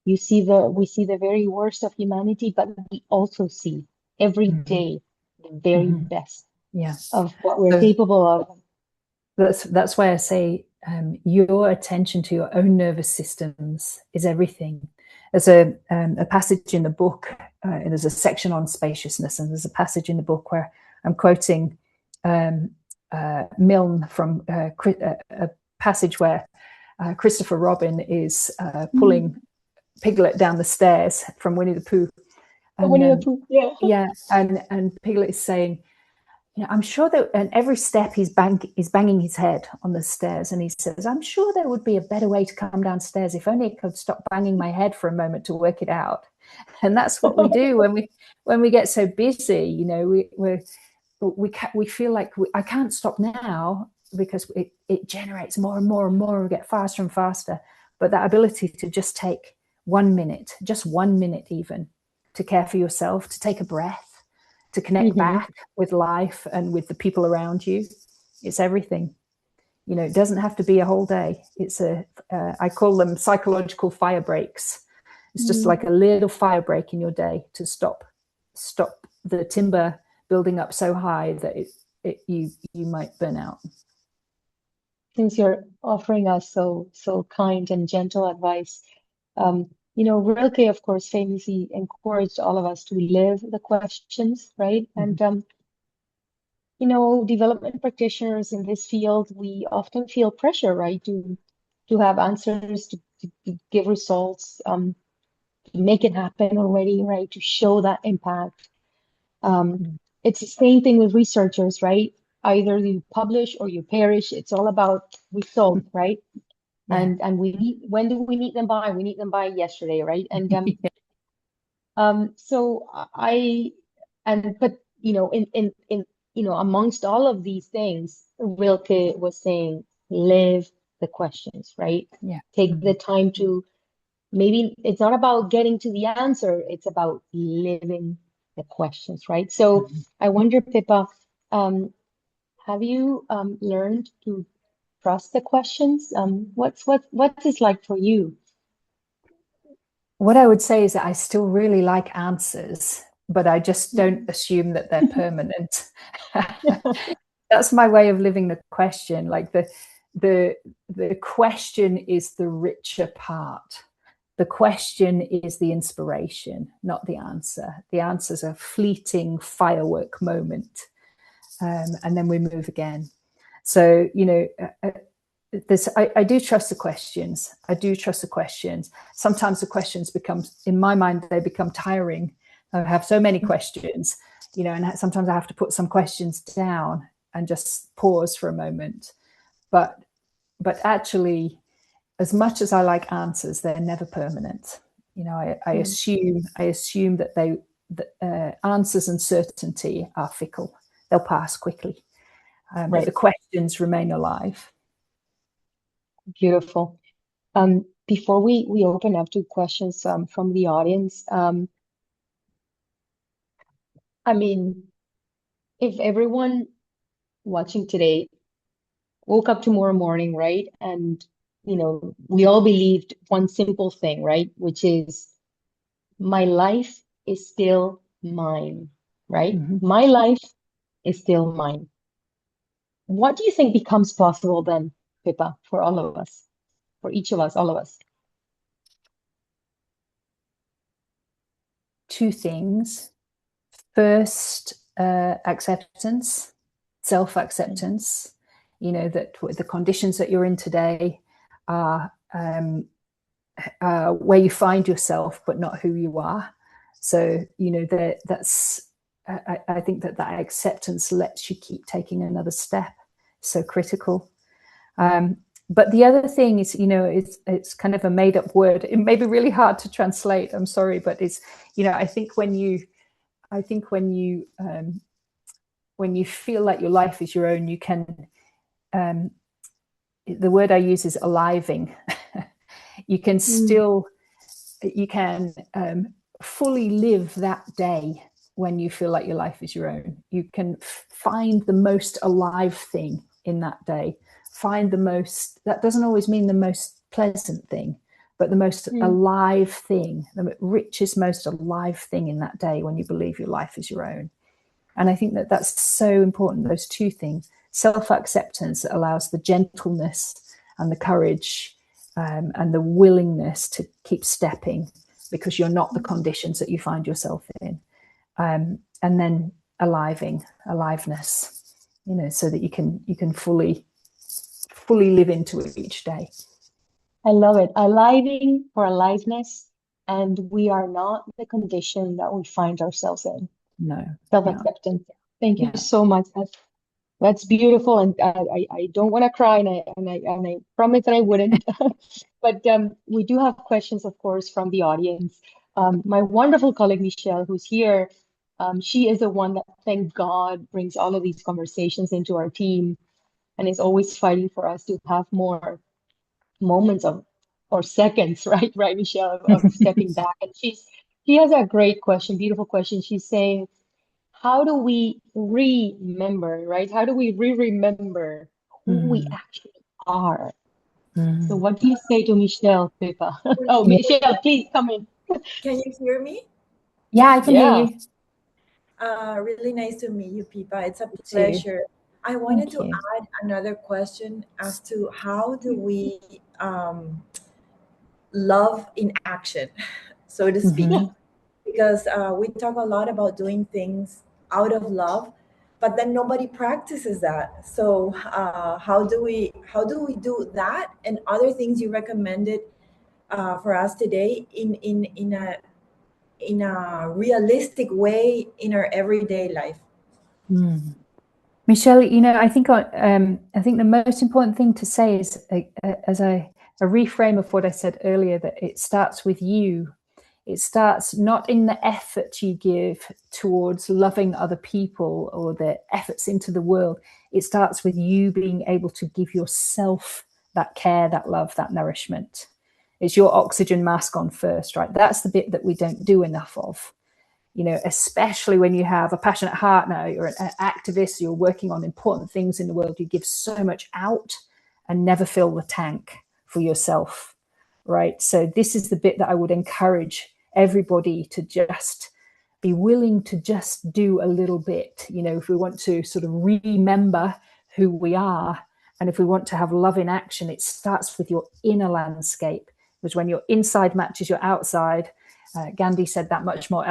we see the very worst of humanity, but we also see every Mm-hmm. day the very Mm-hmm. best Yeah. of what we're So capable of. that's why I say your attention to your own nervous systems is everything. There's a passage in the book, and there's a section on spaciousness, and there's a passage in the book where I'm quoting Milne from a passage where Christopher Robin is pulling Piglet down the stairs from Winnie the Pooh. And, Winnie the Pooh, yeah. Yeah, and Piglet is saying, I'm sure that, and every step he's banging his head on the stairs, and he says, I'm sure there would be a better way to come downstairs if only I could stop banging my head for a moment to work it out. And that's what we do when we get so busy. We feel like I can't stop now because it generates more and more and more. We get faster and faster. But that ability to just take 1 minute, just 1 minute even, to care for yourself, to take a breath, to connect back with life and with the people around you. It's everything. It doesn't have to be a whole day. It's I call them psychological fire breaks. It's just like a little fire break in your day to stop the timber building up so high that you might burn out. Since you're offering us so kind and gentle advice, Rilke, of course, famously encouraged all of us to live the questions, right? And, development practitioners in this field, we often feel pressure, right? To have answers, to give results, to make it happen already, right? To show that impact. It's the same thing with researchers, right? Either you publish or you perish. It's all about result, right? Yeah. And when do we need them by? We need them by yesterday, right? And amongst all of these things, Rilke was saying, live the questions, right? Yeah. Take the time to, maybe it's not about getting to the answer, it's about living the questions, right? So I wonder, Pippa, have you learned to trust the questions? What is like for you? What I would say is that I still really like answers, but I just don't assume that they're permanent. That's my way of living the question. Like the question is the richer part. The question is the inspiration, not the answer. The answer's a fleeting firework moment, and then we move again. So, I do trust the questions. I do trust the questions. Sometimes the questions become, in my mind, they become tiring. I have so many questions, and sometimes I have to put some questions down and just pause for a moment. But actually, as much as I like answers, they're never permanent. I assume that answers and certainty are fickle. They'll pass quickly, right. But the questions remain alive. Beautiful. Before we open up to questions from the audience, if everyone watching today woke up tomorrow morning, right, and we all believed one simple thing, right, which is my life is still mine, right? My life is still mine. What do you think becomes possible then, Pippa, for all of us? For each of us, all of us? Two things. First, acceptance, self-acceptance, that the conditions that you're in today are where you find yourself, but not who you are. So, that's, I think that acceptance lets you keep taking another step. So critical. But the other thing is, it's kind of a made up word. It may be really hard to translate. I'm sorry, but it's, I think when you feel like your life is your own, you can, the word I use is aliving. You can fully live that day when you feel like your life is your own. You can find the most alive thing in that day. Find the most, that doesn't always mean the most pleasant thing, but the most alive thing, the richest, most alive thing in that day when you believe your life is your own. And I think that that's so important, those two things. Self-acceptance that allows the gentleness and the courage and the willingness to keep stepping because you're not the conditions that you find yourself in. And then aliveness, so that you can fully live into it each day. I love it. Aliving for aliveness, and we are not the condition that we find ourselves in. No. Self-acceptance. Yeah. Thank you so much. That's beautiful, and I don't want to cry, and I promise that I wouldn't. But we do have questions, of course, from the audience. My wonderful colleague Michelle, who's here, she is the one that, thank God, brings all of these conversations into our team, and is always fighting for us to have more moments of or seconds, right, Michelle, of stepping back. And she has a great question, beautiful question. She's saying, how do we remember, right? How do we remember who we actually are? So what do you say to Michelle, Pippa? Oh, Michelle, please come in. Can you hear me? Yeah, I can hear you. Really nice to meet you, Pippa. It's a pleasure. I wanted to add another question as to how do we love in action, so to speak, because we talk a lot about doing things out of love, but then nobody practices that. So how do we do that and other things you recommended for us today in a realistic way in our everyday life? Michelle, I think the most important thing to say is, as a reframe of what I said earlier, that it starts with you. It starts not in the effort you give towards loving other people or the efforts into the world. It starts with you being able to give yourself that care, that love, that nourishment. It's your oxygen mask on first, right? That's the bit that we don't do enough of. Especially when you have a passionate heart now, you're an activist, you're working on important things in the world, you give so much out and never fill the tank for yourself, right? So this is the bit that I would encourage everybody to just be willing to just do a little bit. If we want to sort of remember who we are, and if we want to have love in action, it starts with your inner landscape, because when your inside matches your outside, Gandhi said that much more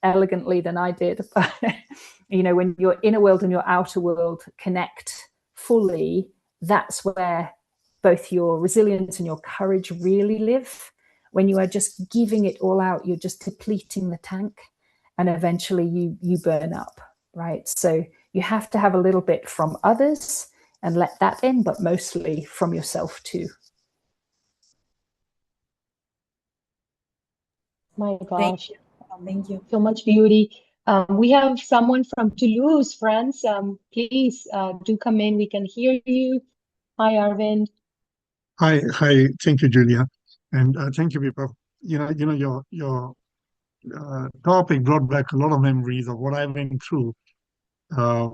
elegantly than I did. When your inner world and your outer world connect fully, that's where both your resilience and your courage really live. When you are just giving it all out, you're just depleting the tank, and eventually you burn up, right? So you have to have a little bit from others and let that in, but mostly from yourself too. My gosh. Thank you. So much beauty. We have someone from Toulouse, France. Please do come in. We can hear you. Hi, Arvind. Hi. Thank you, Julia, and thank you, Pippa. Your topic brought back a lot of memories of what I went through. I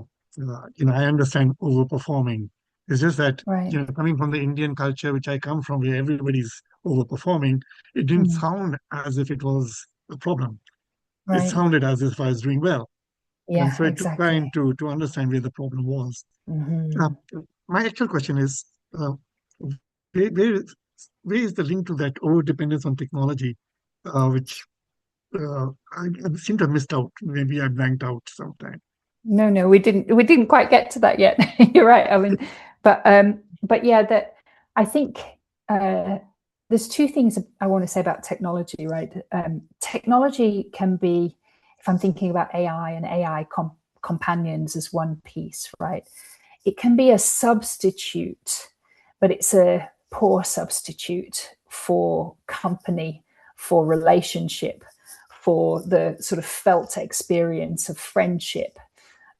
understand overperforming. It's just that, coming from the Indian culture, which I come from, where everybody's overperforming, it didn't sound as if it was a problem. It sounded as if I was doing well. Yeah, and so I took exactly. time to understand where the problem was. My actual question is, where is the link to that over dependence on technology, which I seem to have missed out. Maybe I blanked out sometime. No, we didn't quite get to that yet. You're right. I mean, but yeah, that I think there's two things I want to say about technology, right? Technology can be, if I'm thinking about AI and AI companions as one piece, right? It can be a substitute, but it's a poor substitute for company, for relationship, for the sort of felt experience of friendship.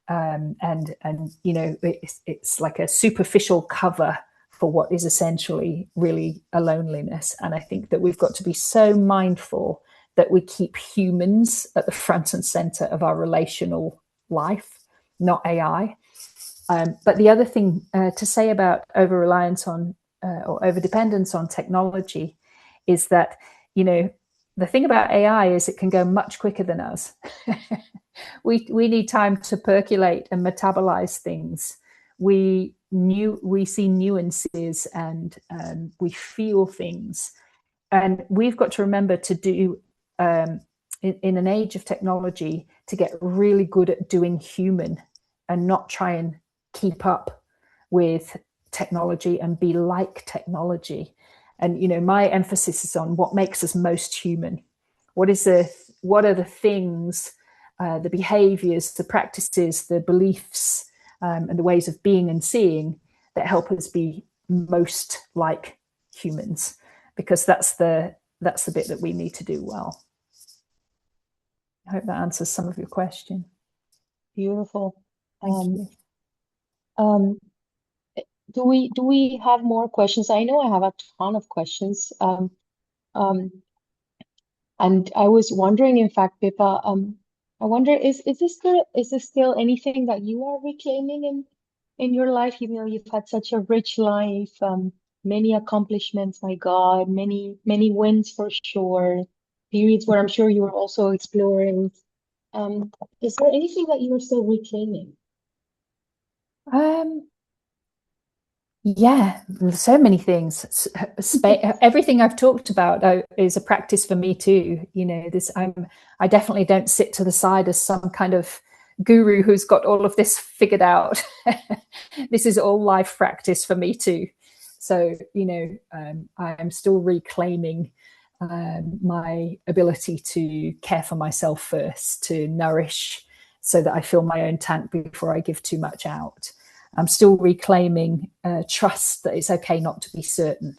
And it's like a superficial cover for what is essentially really a loneliness. And I think that we've got to be so mindful that we keep humans at the front and center of our relational life, not AI. But the other thing to say about over-reliance on or over-dependence on technology is that, the thing about AI is it can go much quicker than us. We need time to percolate and metabolize things. We see nuances and we feel things. And we've got to remember to do, in an age of technology, to get really good at doing human and not try and keep up with technology and be like technology. And, you know, my emphasis is on what makes us most human. What are the things, the behaviors, the practices, the beliefs, and the ways of being and seeing that help us be most like humans, because that's the bit that we need to do well. I hope that answers some of your question. Beautiful. Thank you. Do we have more questions? I know I have a ton of questions. And I was wondering, in fact, Pippa, I wonder, is this still anything that you are reclaiming in your life? You know, you've had such a rich life, many accomplishments, my God, many wins for sure, periods where I'm sure you were also exploring. Is there anything that you are still reclaiming? Yeah, so many things. Everything I've talked about is a practice for me too. You know, I definitely don't sit to the side as some kind of guru who's got all of this figured out. This is all life practice for me too. So, you know, I'm still reclaiming my ability to care for myself first, to nourish so that I fill my own tank before I give too much out. I'm still reclaiming trust that it's okay not to be certain.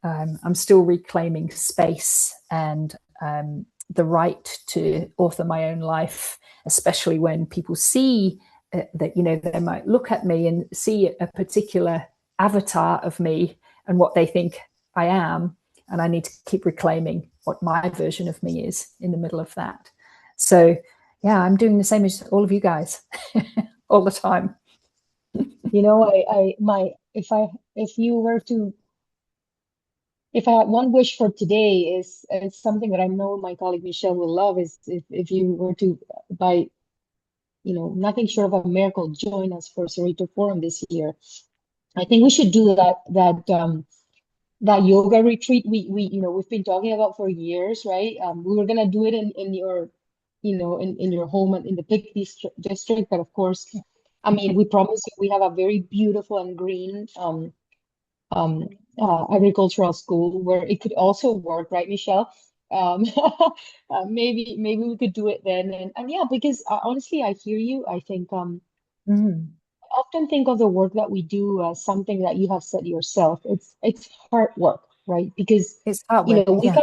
I'm still reclaiming space and the right to author my own life, especially when people see that, you know, they might look at me and see a particular avatar of me and what they think I am. And I need to keep reclaiming what my version of me is in the middle of that. So, yeah, I'm doing the same as all of you guys all the time. You know, if I had one wish for today is something that I know my colleague Michelle will love, is if you were to, by, you know, nothing short of a miracle, join us for Cerrito Forum this year. I think we should do that yoga retreat we you know, we've been talking about for years, right? We were gonna do it in your, you know, in your home and in the Peak District, but of course, I mean, we promise you we have a very beautiful and green agricultural school where it could also work, right, Michelle? Maybe we could do it then, and yeah, because honestly, I hear you. I think I often think of the work that we do as something that you have said yourself. It's hard work, right? Because it's hard you work, know, yeah.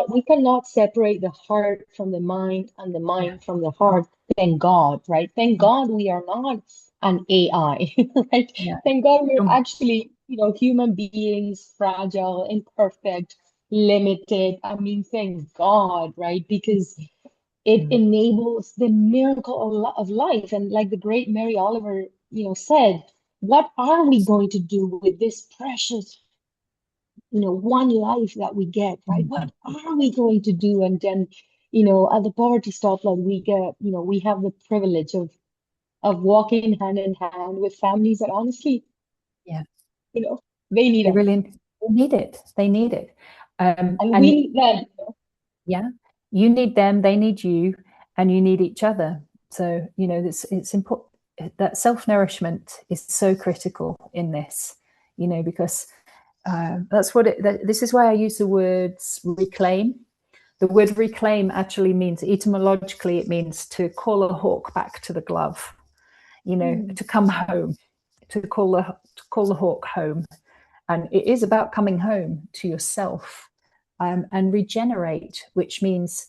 we cannot separate the heart from the mind and the mind from the heart. Thank God, right? Thank God we are not an AI, right? Yeah. Thank God we're actually, you know, human beings, fragile, imperfect, limited. I mean, thank God, right? Because it enables the miracle of life. And like the great Mary Oliver, you know, said, what are we going to do with this precious, you know, one life that we get, right? What are we going to do? And then, you know, at the Poverty Stoplight, we get, you know, we have the privilege of walking hand in hand with families that honestly, yeah, you know, they need they us. really need it. They need it. And we need them. Yeah, you need them, they need you, and you need each other. So, you know, it's important that self-nourishment is so critical in this, you know, because that's what this is why I use the words reclaim. The word reclaim actually means, etymologically, it means to call a hawk back to the glove, you know, to come home, to call the hawk home. And it is about coming home to yourself, and regenerate, which means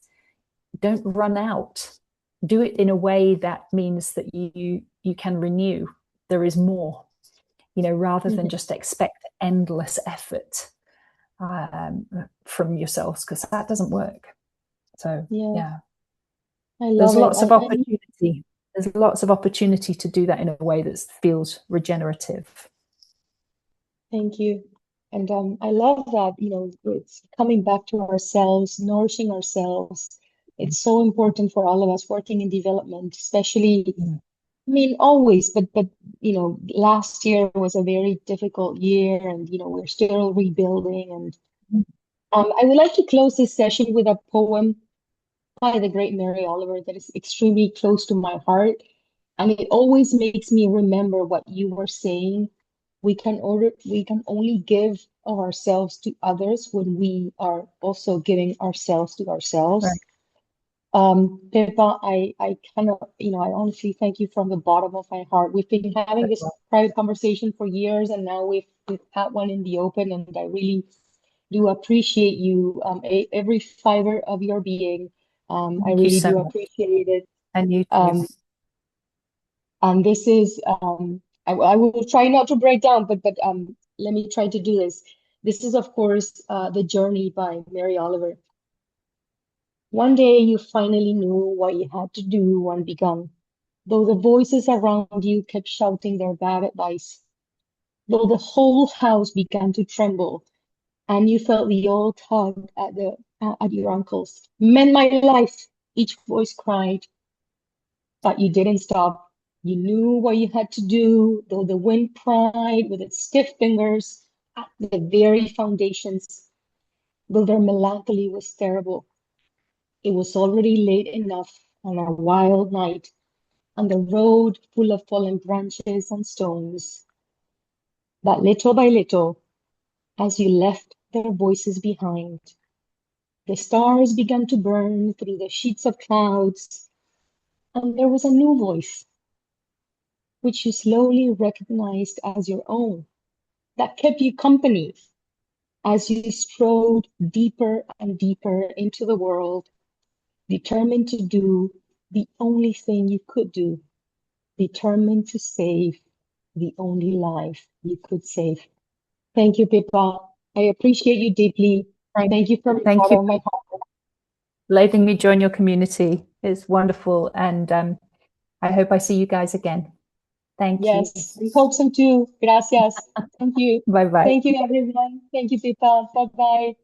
don't run out. Do it in a way that means that you can renew. There is more, you know, rather than just expect endless effort from yourselves, because that doesn't work. So yeah. I love There's it. lots of opportunity. There's lots of opportunity to do that in a way that feels regenerative. Thank you. And I love that, you know, it's coming back to ourselves, nourishing ourselves. It's so important for all of us working in development, especially, I mean, always, but you know, last year was a very difficult year, and you know, we're still rebuilding. And I would like to close this session with a poem by the great Mary Oliver that is extremely close to my heart. And it always makes me remember what you were saying. We can only give of ourselves to others when we are also giving ourselves to ourselves. Right. Pippa, I cannot, I honestly thank you from the bottom of my heart. We've been having this private conversation for years, and now we've had one in the open, and I really do appreciate you, every fiber of your being. I Thank you really so do much. appreciate it. And you too. And this is, I will try not to break down, but let me try to do this. This is, of course, The Journey by Mary Oliver. One day you finally knew what you had to do and begun, though the voices around you kept shouting their bad advice, though the whole house began to tremble, and you felt the old tug at your ankles. Mend my life, each voice cried, but you didn't stop. You knew what you had to do, though the wind pried with its stiff fingers at the very foundations, though their melancholy was terrible. It was already late enough on a wild night, and the road full of fallen branches and stones. But little by little, as you left their voices behind, the stars began to burn through the sheets of clouds, and there was a new voice, which you slowly recognized as your own, that kept you company as you strode deeper and deeper into the world, determined to do the only thing you could do, determined to save the only life you could save. Thank you, Pippa. I appreciate you deeply. Thank you from the Thank bottom you of my for heart. letting me join your community. It's wonderful. And I hope I see you guys again. Thank you. Yes, we hope so too. Gracias. Thank you. Bye-bye. Thank you, everyone. Thank you, Pippa. Bye-bye.